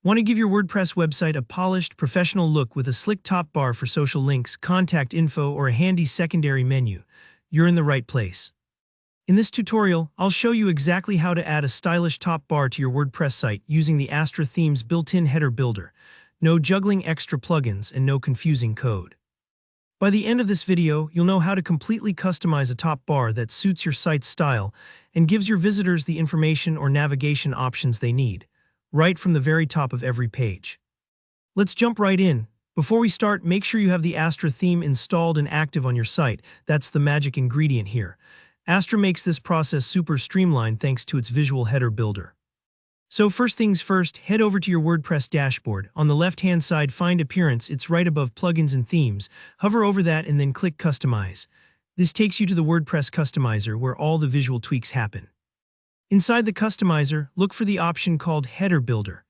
Want to give your WordPress website a polished, professional look with a slick top bar for social links, contact info, or a handy secondary menu? You're in the right place. In this tutorial, I'll show you exactly how to add a stylish top bar to your WordPress site using the Astra theme's built-in header builder. No juggling extra plugins and no confusing code. By the end of this video, you'll know how to completely customize a top bar that suits your site's style and gives your visitors the information or navigation options they need, right from the very top of every page. Let's jump right in. Before we start, make sure you have the Astra theme installed and active on your site. That's the magic ingredient here. Astra makes this process super streamlined thanks to its visual header builder. So first things first, head over to your WordPress dashboard. On the left-hand side, find Appearance. It's right above Plugins and Themes. Hover over that and then click Customize. This takes you to the WordPress Customizer where all the visual tweaks happen. Inside the Customizer, look for the option called Header Builder.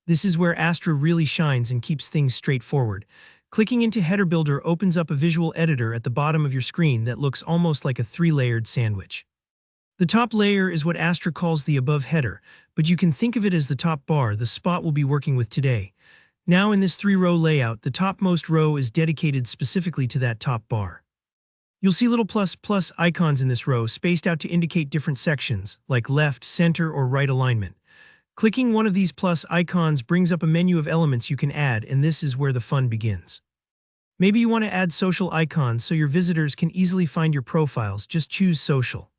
This is where Astra really shines and keeps things straightforward. Clicking into Header Builder opens up a visual editor at the bottom of your screen that looks almost like a three-layered sandwich. The top layer is what Astra calls the above header, but you can think of it as the top bar, the spot we'll be working with today. Now in this three-row layout, the topmost row is dedicated specifically to that top bar. You'll see little plus icons in this row spaced out to indicate different sections, like left, center, or right alignment. Clicking one of these plus icons brings up a menu of elements you can add, and this is where the fun begins. Maybe you want to add social icons so your visitors can easily find your profiles. Just choose social.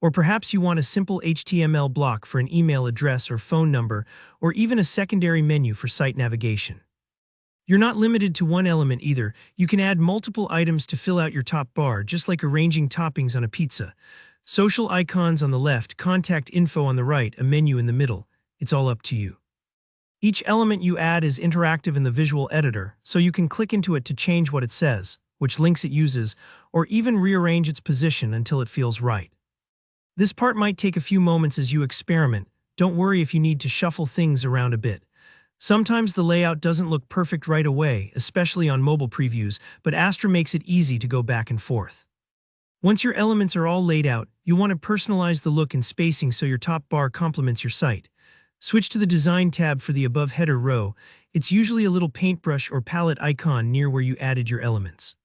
Or perhaps you want a simple HTML block for an email address or phone number, or even a secondary menu for site navigation. You're not limited to one element either. You can add multiple items to fill out your top bar, just like arranging toppings on a pizza. Social icons on the left, contact info on the right, a menu in the middle. It's all up to you. Each element you add is interactive in the visual editor, so you can click into it to change what it says, which links it uses, or even rearrange its position until it feels right. This part might take a few moments as you experiment. Don't worry if you need to shuffle things around a bit. Sometimes the layout doesn't look perfect right away, especially on mobile previews, but Astra makes it easy to go back and forth. Once your elements are all laid out, you'll want to personalize the look and spacing so your top bar complements your site. Switch to the Design tab for the above header row. It's usually a little paintbrush or palette icon near where you added your elements.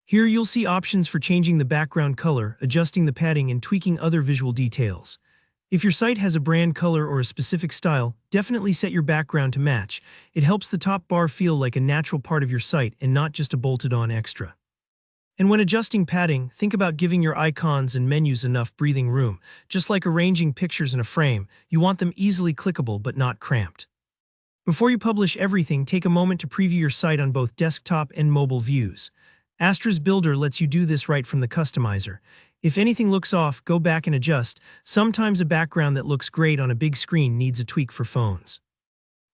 Here you'll see options for changing the background color, adjusting the padding, and tweaking other visual details. If your site has a brand color or a specific style, definitely set your background to match. It helps the top bar feel like a natural part of your site and not just a bolted-on extra. And when adjusting padding, think about giving your icons and menus enough breathing room. Just like arranging pictures in a frame, you want them easily clickable but not cramped. Before you publish everything, take a moment to preview your site on both desktop and mobile views. Astra's builder lets you do this right from the customizer. If anything looks off, go back and adjust. Sometimes a background that looks great on a big screen needs a tweak for phones.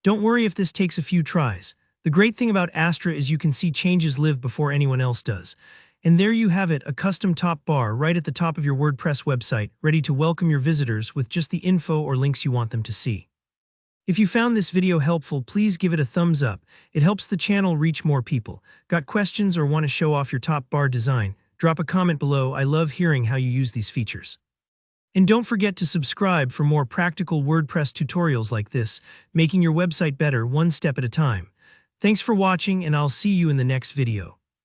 Don't worry if this takes a few tries. The great thing about Astra is you can see changes live before anyone else does. And there you have it, a custom top bar right at the top of your WordPress website, ready to welcome your visitors with just the info or links you want them to see. If you found this video helpful, please give it a thumbs up. It helps the channel reach more people. Got questions or want to show off your top bar design? Drop a comment below. I love hearing how you use these features. And don't forget to subscribe for more practical WordPress tutorials like this, making your website better one step at a time. Thanks for watching, and I'll see you in the next video.